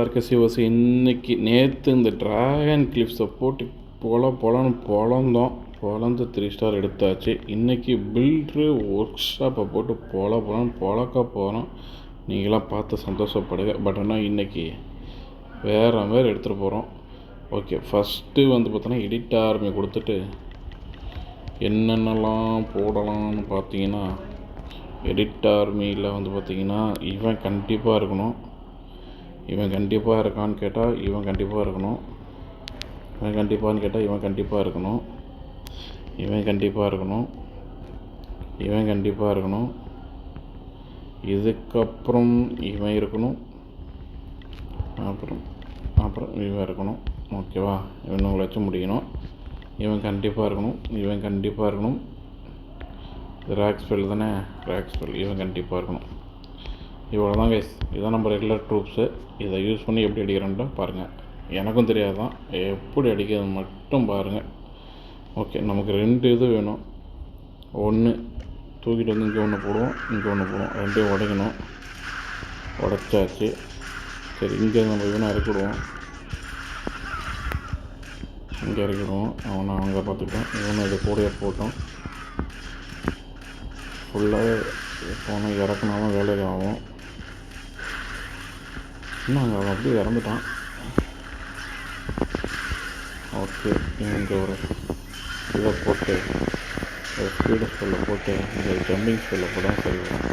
ஆர்கசி வாசி இன்றைக்கி நேற்று இந்த ட்ராகன் கிளிப்ஸை போட்டு பொழந்து 3 ஸ்டார் எடுத்தாச்சு. இன்றைக்கி பில்ட்ரு ஒர்க் ஷாப்பை போட்டு பொழக்க போகிறோம். நீங்களாம் பார்த்து சந்தோஷப்படுங்க. பட் ஆனால் இன்றைக்கி வேறு மாதிரி எடுத்துகிட்டு போகிறோம். ஓகே, ஃபஸ்ட்டு வந்து பார்த்தோன்னா எடிட் ஆர்மி கொடுத்துட்டு என்னென்னலாம் போடலாம்னு பார்த்தீங்கன்னா, எடிட் ஆர்மியில் வந்து பார்த்திங்கன்னா இவன் கண்டிப்பாக இருக்கணும். இவன் கண்டிப்பாக இருக்கான்னு கேட்டால் இவன் கண்டிப்பாக இருக்கணும். இவன் கண்டிப்பான்னு கேட்டால் இவன் கண்டிப்பாக இருக்கணும். இவன் கண்டிப்பாக இருக்கணும். இவன் கண்டிப்பாக இருக்கணும். இதுக்கப்புறம் இவன் இருக்கணும். அப்புறம் இவன் இருக்கணும். ஓகேவா? இவனுங்களை வச்சு முடிக்கணும். இவன் கண்டிப்பாக இருக்கணும். இவன் கண்டிப்பாக இருக்கணும். இது ரேக் ஸ்பெல் தானே, ரேக் ஸ்பெல். இவன் கண்டிப்பாக இருக்கணும். இவ்வளோ தான் கைஸ். இதுதான் நம்ம ரெகுலர் ட்ரூப்ஸு. இதை யூஸ் பண்ணி எப்படி அடிக்கிறேன்ட்டு பாருங்கள். எனக்கும் தெரியாது தான், எப்படி அடிக்கிறது மட்டும் பாருங்கள். ஓகே, நமக்கு 2 இது வேணும். ஒன்று தூக்கிட்டு வந்து இங்கே ஒன்று போடுவோம், இங்கே ஒன்று போடுவோம். 2 உடைக்கணும். உடைச்சாச்சு. சரி, இங்கே நம்ம இவனை இறக்கிடுவோம். இங்கே இறக்கிடுவோம். அவனை அங்கே பார்த்துக்கிட்டோம். இவனை இதை கூடயே போட்டோம். ஃபுல்லாக போனால் இறக்குனாலும் வேலைக்கு ஆகும். இன்னும் அங்கே அவன் அப்படியே இறந்துட்டான். ஓகே, இங்கே ஒரு இதை போட்டு ஸ்பீடு ஸ்பெல்லில் போட்டு இந்த ஜம்பிங் ஸ்பெல்லில் போட சரி வரும்.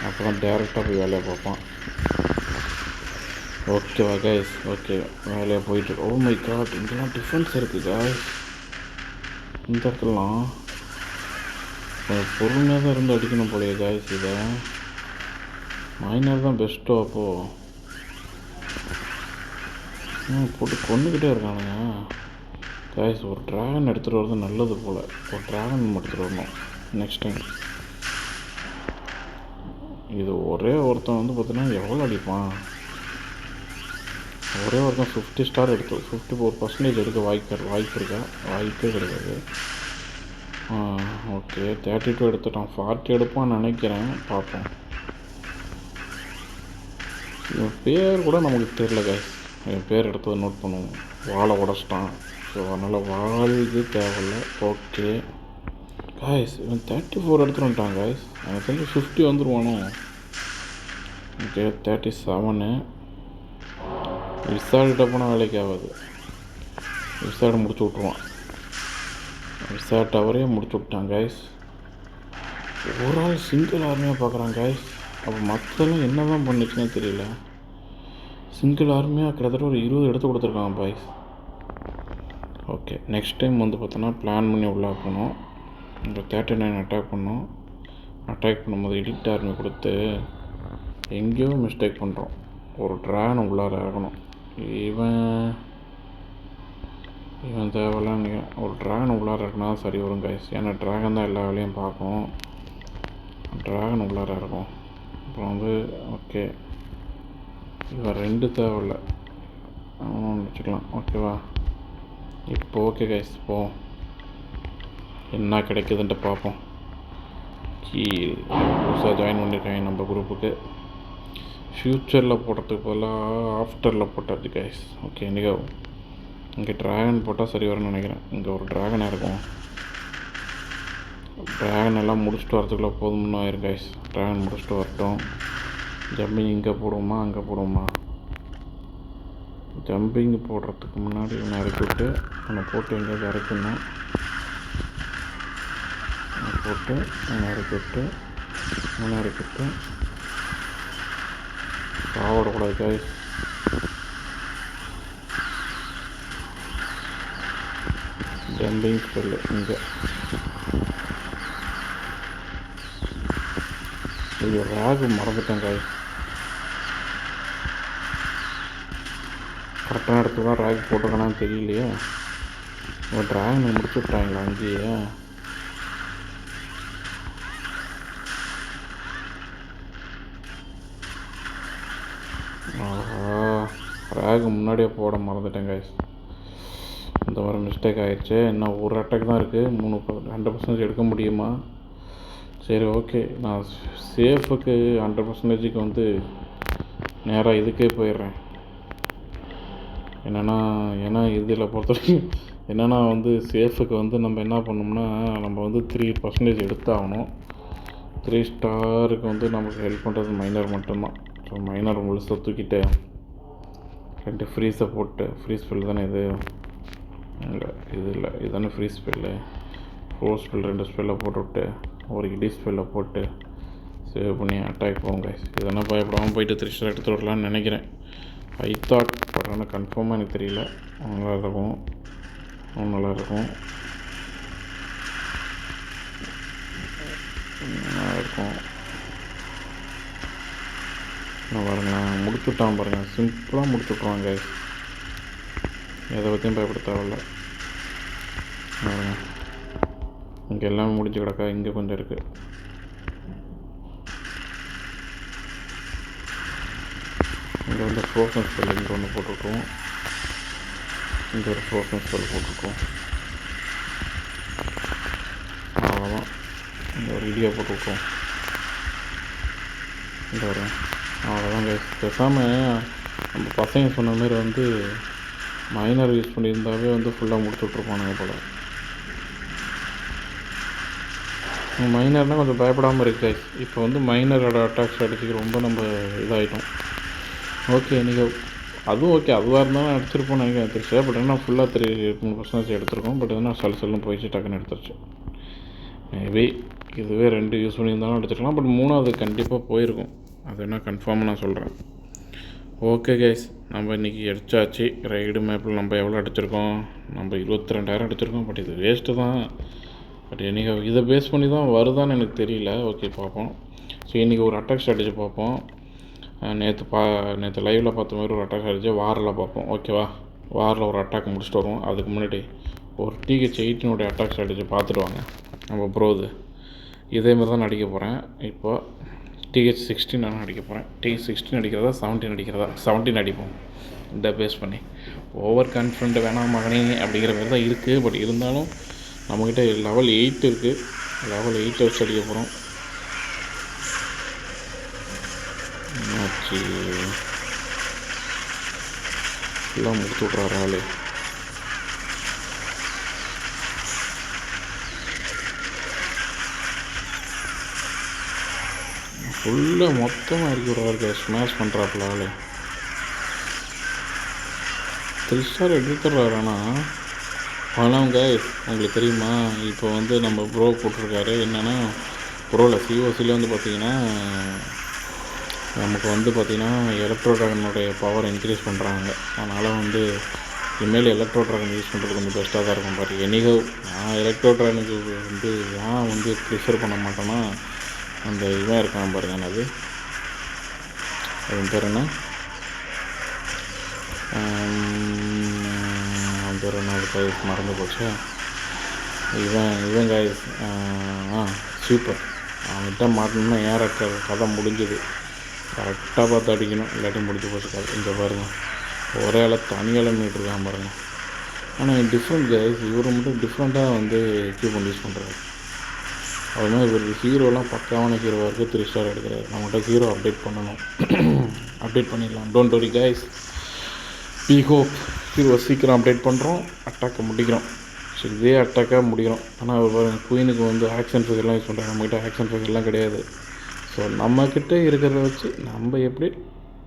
அப்போ தான் டேரெக்டாக போய் வேலையை பார்ப்பான். ஓகேவா கைஸ்? ஓகே, வேலையை போயிட்டு. ஓ மை காட், இங்கெல்லாம் டிஃப்ரென்ஸ் இருக்குது கைஸ். இந்த இடத்துலலாம் பொறுமையாக தான் இருந்து அடிக்கணும் போலையே கைஸ். இதை மைனர் தான் பெஸ்ட்டோ. அப்போது போட்டு கொண்டுக்கிட்டே இருக்கானுங்க கைஸ். ஒரு ட்ராகன் எடுத்துகிட்டு வரது நல்லது போல். ஒரு ட்ராகன் எடுத்துகிட்டு வரணும் நெக்ஸ்ட் டைம். இது ஒரே ஒருத்தன் வந்து பார்த்தீங்கன்னா எவ்வளோ அடிப்பான்? ஒரே ஒருத்தன் 50 ஸ்டார் எடுத்து 54% எடுக்க வாய்ப்பு இருக்கா? வாய்ப்பே கிடையாது. ஓகே, 32 எடுத்துட்டான். 40 எடுப்பான்னு நினைக்கிறேன். பார்ப்போம். இவன் பேர் கூட நமக்கு தெரியல கைஸ். என் பேர் எடுத்ததை நோட் பண்ணுவோம். வாழை உடச்சிட்டான். ஸோ அதனால் வால் இது தேவையில்லை. ஓகே காய்ஸ், இவன் 34 எடுத்துகிட்டு வந்துட்டான் காய்ஸ். எனக்கு தெரிஞ்சு 50 வந்துடுவானோ. ஓகே, 37. விசாரிட்ட போனால் வேலைக்கு ஆகாது. விசாரிட்ட முடிச்சு விட்ருவான். விசாரிட்ட அவரே முடிச்சு விட்டான் காய்ஸ். ஒரு ஆள் சிங்கிள் ஆர்மியாக பார்க்குறான் காய்ஸ். அப்போ மற்றெல்லாம் என்ன தான் பண்ணிச்சுன்னே தெரியல. சிங்கிள் ஆர்மியாக கிட்டத்தட்ட ஒரு 20 எடுத்து கொடுத்துருக்காங்க பாய்ஸ். ஓகே, நெக்ஸ்ட் டைம் வந்து பார்த்தோன்னா பிளான் பண்ணி உள்ளே போகணும். இந்த 39 அட்டாக் பண்ணோம். அட்டாக் பண்ணும்போது எடிட் ஆர்மி கொடுத்து எங்கேயோ மிஸ்டேக் பண்ணுறோம். ஒரு ட்ராகனை உள்ளார இறக்கணும். இவன் தேவையில்லான்னு ஒரு ட்ராகனை உள்ளார இறக்குனா சரி வரும் கைஸ். ஏன்னா ட்ராகன் தான் எல்லா வேலையும் பார்க்கும். ட்ராகன் உள்ளார இருக்கும். அப்புறம் வந்து ஓகே, இவன் 2 தேவையில்லை, அவனும் வச்சுக்கலாம். ஓகேவா? இப்போ ஓகே கைஸ், போவோம். என்ன கிடைக்குதுன்ட்டு பார்ப்போம். புதுசாக ஜாயின் பண்ணியிருக்காங்க நம்ம குரூப்புக்கு. ஃப்யூச்சரில் போடுறதுக்கு பதிலாக ஆஃப்டரில் போட்டாச்சு கைஸ். ஓகே, இங்கே ட்ராகன் போட்டால் சரி வரும்னு நினைக்கிறேன். இங்கே ஒரு ட்ராகன் இருக்கும். ட்ராகன் எல்லாம் முடிச்சுட்டு வரதுக்குள்ளே போதும்னு ஆயிரும் கைஸ். ட்ராகன் முடிச்சுட்டு வரட்டும். ஜம்பிங் இங்கே போடுவோமா அங்கே போடுவோமா? ஜம்பிங் போடுறதுக்கு முன்னாடி இவனை இறக்கிவிட்டு அவனை போட்டு எங்கேயாவது இறக்கணும். போட்டு அவனை இறக்கிவிட்டு சாப்பிடக்கூடாது கைஸ். ஜம்பிங் ஸ்பெல்லு இங்கே. இது ரேகு மறந்துட்டேன் கைஸ். கரெக்டான இடத்துல தான் ரேக் போட்டிருக்கானான்னு தெரியலையே. ஒரு ட்ராகனை முடிச்சு விட்டாங்களா அங்கேயே? ரேகு முன்னாடியே போட மறந்துட்டேன் கைஸ். இந்த மாதிரி மிஸ்டேக் ஆகிடுச்சு. இன்னும் ஒரு அட்டாக் தான் இருக்குது. 100% எடுக்க முடியுமா? சரி, ஓகே. நான் சேஃபுக்கு 100%க்கு வந்து நேராக இதுக்கே போயிடுறேன். என்னென்னா ஏன்னா இதில் பொறுத்தவரைக்கும் என்னென்னா வந்து சேஃபுக்கு வந்து நம்ம என்ன பண்ணோம்னா நம்ம வந்து 3% எடுத்தாகணும். 3 ஸ்டாருக்கு வந்து நமக்கு ஹெல்ப் பண்ணுறது மைனர் மட்டும்தான். ஸோ மைனர் முழுசாக தூக்கிட்டு 2 ஃப்ரீஸை போட்டு ஃப்ரீஸ் ஸ்பெல் தானே இது இல்லை இது இல்லை இதுதானே ஃப்ரீஸ் ஸ்பெல்லு. 4 ஸ்பெல் 2 ஸ்பெல்லை போட்டுவிட்டு ஒரு இடி ஸ்பெல்லை போட்டு சேவ் பண்ணி அட்டாக் போங்க. இதெல்லாம் பயப்படாமல் போயிட்டு 3 ஸ்டார் எடுத்துகிட்டு வரலான்னு நினைக்கிறேன். ஐ தாட் பட் ஆனால் கன்ஃபார்மாக எனக்கு தெரியல. நல்லாயிருக்கும் நல்லாயிருக்கும் நல்லாயிருக்கும். நான் பாருங்கள் முடிச்சுட்டான் பாருங்கள், சிம்பிளாக முடிச்சுட்ருவாங்க. எதை பற்றியும் பயப்பட தேவையில்ல. பாருங்கள் இங்கே எல்லாமே முடிஞ்சு கிடக்கா, இங்கே கொஞ்சம் இருக்குது. இங்கே வந்து ஃப்ரோசன் ஸ்பெல் இங்கே ஒன்று போட்டுவிட்ருவோம். இங்கே ஒரு ஃப்ரோசன் ஸ்பெல் போட்டுவிட்ருவோம். அவ்வளோதான். இங்கே ஒரு இடியா போட்டுவிட்ருவோம். இங்கே வரும். அவ்வளோதான் கைஸ். பேசாமல் நம்ம பசங்க சொன்ன மாதிரி வந்து மைனர் யூஸ் பண்ணியிருந்தாவே வந்து ஃபுல்லாக முடிச்சு விட்ருப்பானுங்க போல். மைனர்னால் கொஞ்சம் பயப்படாமல் இருக்கு கைஸ். இப்போ வந்து மைனரோட அட்டாக் ஸ்ட்ராட்டஜிக்கு ரொம்ப நம்ம இதாகிட்டோம். ஓகே நீங்கள் அதுவும் ஓகே, அதுவாக இருந்தாலும் அடிச்சிருப்போம் நினைக்கிறேன் திருச்சி. பட் என்ன ஃபுல்லாக 3% எடுத்திருக்கோம். பட் எதுனா சல்லுன்னு போயிடுச்சு, டக்குன்னு எடுத்துருச்சு. மேபி இதுவே 2 யூஸ் பண்ணியிருந்தாலும் எடுத்துருக்கலாம். பட் 3வது கண்டிப்பாக போயிருக்கும். அது என்ன கன்ஃபார்மாக நான் சொல்கிறேன். ஓகே கைஸ், நம்ம இன்றைக்கி அடித்தாச்சு. ரைடு மேப்பில் நம்ம எவ்வளோ அடிச்சிருக்கோம்? நம்ம 22,000 அடிச்சிருக்கோம். பட் இது வேஸ்ட்டு தான். பட் இன்றைக்கி இதை பேஸ் பண்ணி தான் வருதான்னு எனக்கு தெரியல. ஓகே பார்ப்போம். ஸோ இன்றைக்கி ஒரு அட்டாக் ஸ்ட்ராட்டஜி பார்ப்போம். நேற்று லைவில் பார்த்த மாதிரி ஒரு அட்டாக் ஸ்ட்ராட்டஜி வாரில் பார்ப்போம். ஓகேவா? வாரில் ஒரு அட்டாக் முடிச்சுட்டு வருவோம். அதுக்கு முன்னாடி ஒரு TH18 அட்டாக் ஸ்ட்ராட்டஜி பார்த்துட்டு வாங்க. நம்ம ப்ரோது இதேமாதிரி தான் அடிக்க போகிறேன். இப்போ TH16 நான் அடிக்க போகிறேன். TH16 அடிக்கிறதா 17 அடிக்கிறதா? 17 அடிப்போம். இந்த பேஸ் பண்ணி ஓவர் கான்ஃபிடென்ட் வேணாம் மகனே அப்படிங்கிற மாதிரி தான் இருக்குது. பட் இருந்தாலும் நம்மக்கிட்ட லெவல் 8 இருக்குது. லெவல் 8 வச்சு அடிக்க போகிறோம். ஆச்சு எல்லாம் முடிச்சு விட்றாரு ஆளு. ஃபுல்லாக மொத்தமாக இறக்கி விட்றாரு. ஸ்மாஷ் பண்ணுறாப்புல ஆளு. 3 ஸ்டார் எடுத்துடுறாரு. ஆனால் உங்களுக்கு தெரியுமா, இப்போ வந்து நம்ம ப்ரோ போட்டிருக்காரு என்னென்னா, ப்ரோவில் COCயில் வந்து பார்த்திங்கன்னா நமக்கு வந்து பார்த்திங்கன்னா எலக்ட்ரோ ட்ராகனுடைய பவர் இன்க்ரீஸ் பண்ணுறாங்க. அதனால் வந்து இனிமேல் எலக்ட்ரோ ட்ராகன் யூஸ் பண்ணுறது கொஞ்சம் பெஸ்ட்டாக தான் இருக்கும். பாரு எனிகோ நான் எலக்ட்ரோ ட்ராகனுக்கு வந்து ஏன் வந்து ப்ரிஃபர் பண்ண மாட்டேன்னா, அந்த இவன் இருக்கான் பாருங்க, அது பேர் என்ன, பேர் என்ன, அது மறந்து போச்சு. இவன் கைஸ் சூப்பர். அவன்கிட்ட மாட்டணும்னா ஏற கதை முடிஞ்சுது. கரெக்டாக பார்த்து அடிக்கணும், இல்லாட்டி முடிஞ்சு போச்சு கதை. இங்கே பாருங்கள், ஒரே தனியால் மீட்ருக்கான் பாருங்கள். ஆனால் டிஃப்ரெண்ட் கைஸ், இவரை மட்டும் டிஃப்ரெண்ட்டாக வந்து எக்யூப்மெண்ட் யூஸ் பண்ணுறாரு. அது மாதிரி இவர் ஹீரோலாம் பக்காவான ஹீரோவாக இருக்குது. 3 ஸ்டார் எடுக்கிறாரு. நம்மகிட்ட ஹீரோ அப்டேட் பண்ணணும். அப்டேட் பண்ணிடலாம். Don't worry guys, we hope hero சீக்கிரம் அப்டேட் பண்ணுறோம். அட்டாக்கை முடிக்கிறோம். ஸோ இதே அட்டாக்காக முடிக்கிறோம். ஆனால் அவர் பாருங்கள், குயினுக்கு வந்து ஆக்ஷன் ஃபிகர்லாம் யூஸ் பண்ணுறாங்க. நம்மகிட்ட ஆக்ஷன் ஃபிகர்லாம் கிடையாது. ஸோ நம்மக்கிட்ட இருக்கிறத வச்சு நம்ம எப்படி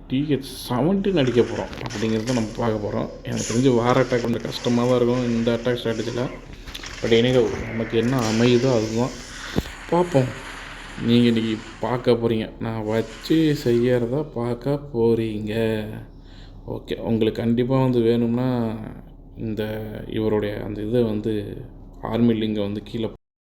TH17 அடிக்க போகிறோம் அப்படிங்கிறத நம்ம பார்க்க போகிறோம். எனக்கு தெரிஞ்சு வார அட்டாக் கொஞ்சம் கஷ்டமாக தான் இருக்கும் இந்த அட்டாக் ஸ்ட்ராட்டஜியில். பட் எனிவே நமக்கு என்ன அமையுதோ அதுதான் பார்ப்போம். நீங்கள் இன்றைக்கி பார்க்க போகிறீங்க, நான் வச்சு செய்யறத பார்க்க போகிறீங்க. ஓகே, உங்களுக்கு கண்டிப்பாக வந்து வேணும்னா இந்த இவருடைய அந்த இதை வந்து ஆர்மி லிங்கை வந்து கீழே